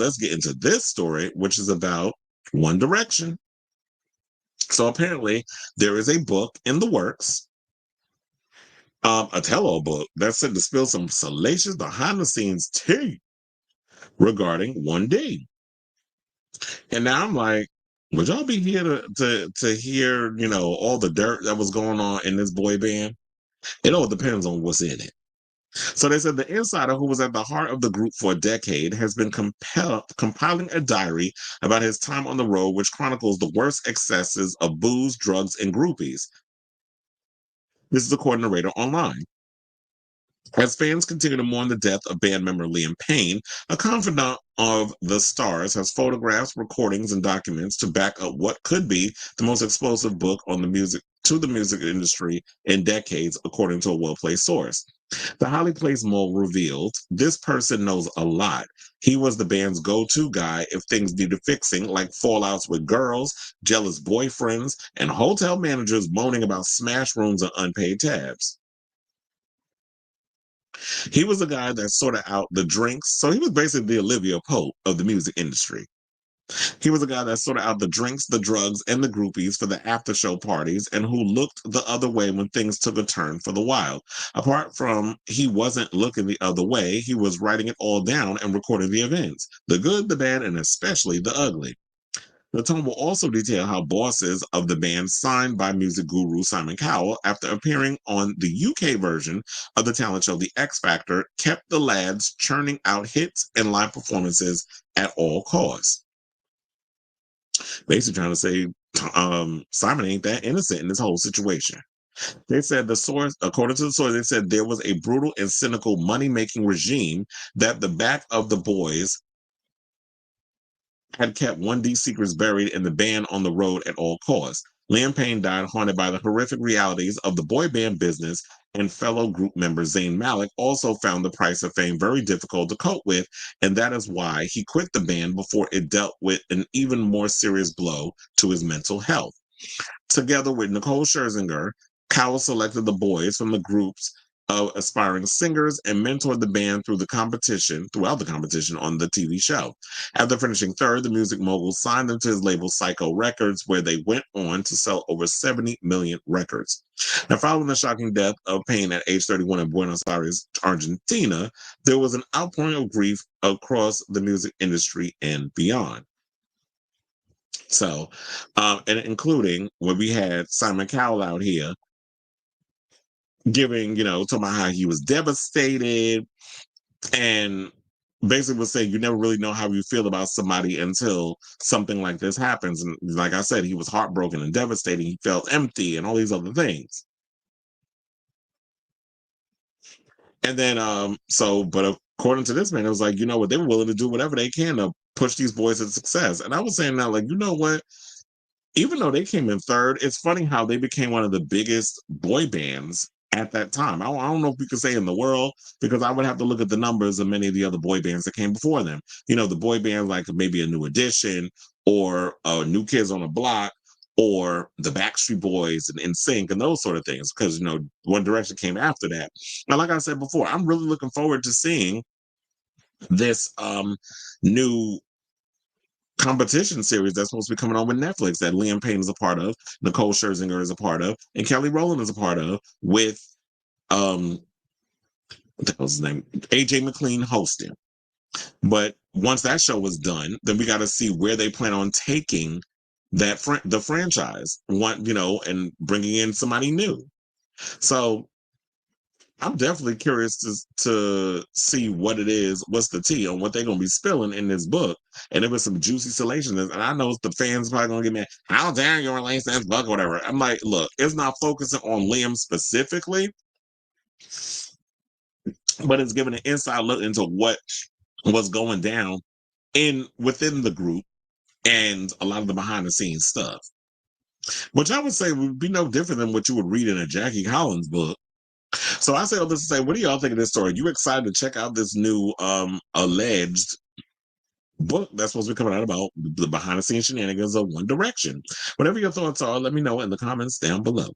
let's get into this story, which is about One Direction. So apparently, there is a book in the works, a tell-all book that's said to spill some salacious behind-the-scenes tea regarding 1D. And now I'm like, would y'all be here to hear, all the dirt that was going on in this boy band? It all depends on what's in it. So they said the insider, who was at the heart of the group for a decade, has been compiling a diary about his time on the road, which chronicles the worst excesses of booze, drugs, and groupies. This is according to Radar Online. As fans continue to mourn the death of band member Liam Payne, a confidant of the Stars has photographs, recordings, and documents to back up what could be the most explosive book on the music industry in decades, according to a well-placed source. The highly placed mole revealed, this person knows a lot. He was the band's go-to guy if things needed fixing, like fallouts with girls, jealous boyfriends, and hotel managers moaning about smash rooms and unpaid tabs. He was the guy that sorted out the drinks. So he was basically the Olivia Pope of the music industry. He was the guy that sorted out the drinks, the drugs, and the groupies for the after show parties and who looked the other way when things took a turn for the wild. Apart from he wasn't looking the other way, he was writing it all down and recording the events, the good, the bad, and especially the ugly. The tome will also detail how bosses of the band signed by music guru Simon Cowell after appearing on the UK version of the talent show The X Factor kept the lads churning out hits and live performances at all costs. Basically trying to say Simon ain't that innocent in this whole situation. They said the source, according to the source, they said there was a brutal and cynical money-making regime that the back of the boys had kept 1D secrets buried in the band on the road at all costs. Liam Payne died haunted by the horrific realities of the boy band business, and fellow group member Zayn Malik also found the price of fame very difficult to cope with, and that is why he quit the band before it dealt with an even more serious blow to his mental health. Together with Nicole Scherzinger, Cowell selected the boys from the groups of aspiring singers and mentored the band throughout the competition on the TV show. After finishing third, the music mogul signed them to his label Psycho Records, where they went on to sell over 70 million records. Now, following the shocking death of Payne at age 31 in Buenos Aires, Argentina, there was an outpouring of grief across the music industry and beyond. So, and including when we had Simon Cowell out here giving, talking about how he was devastated and basically was saying you never really know how you feel about somebody until something like this happens. And like I said, he was heartbroken and devastated. He felt empty and all these other things. And then, but according to this man, it was like, they were willing to do whatever they can to push these boys to success. And I was saying now, like, you know what? Even though they came in third, it's funny how they became one of the biggest boy bands at that time. I don't know if we could say in the world, because I would have to look at the numbers of many of the other boy bands that came before them. The boy bands like maybe a New Edition or New Kids on the Block or the Backstreet Boys and NSYNC and those sort of things, because, One Direction came after that. Now, like I said before, I'm really looking forward to seeing this new competition series that's supposed to be coming on with Netflix that Liam Payne is a part of, Nicole Scherzinger is a part of, and Kelly Rowland is a part of, with what the hell's his name? AJ McLean hosting. But once that show is done, then we got to see where they plan on taking the franchise, and bringing in somebody new. So I'm definitely curious to see what it is, what's the tea on what they're going to be spilling in this book. And it was some juicy salations. And I know the fans probably going to get mad. How dare you release this book or whatever. I'm like, look, it's not focusing on Liam specifically, but it's giving an inside look into what was going down within the group and a lot of the behind the scenes stuff, which I would say would be no different than what you would read in a Jackie Collins book. So I say all this to say, what do y'all think of this story? You excited to check out this new alleged book that's supposed to be coming out about the behind the scenes shenanigans of One Direction? Whatever your thoughts are, let me know in the comments down below.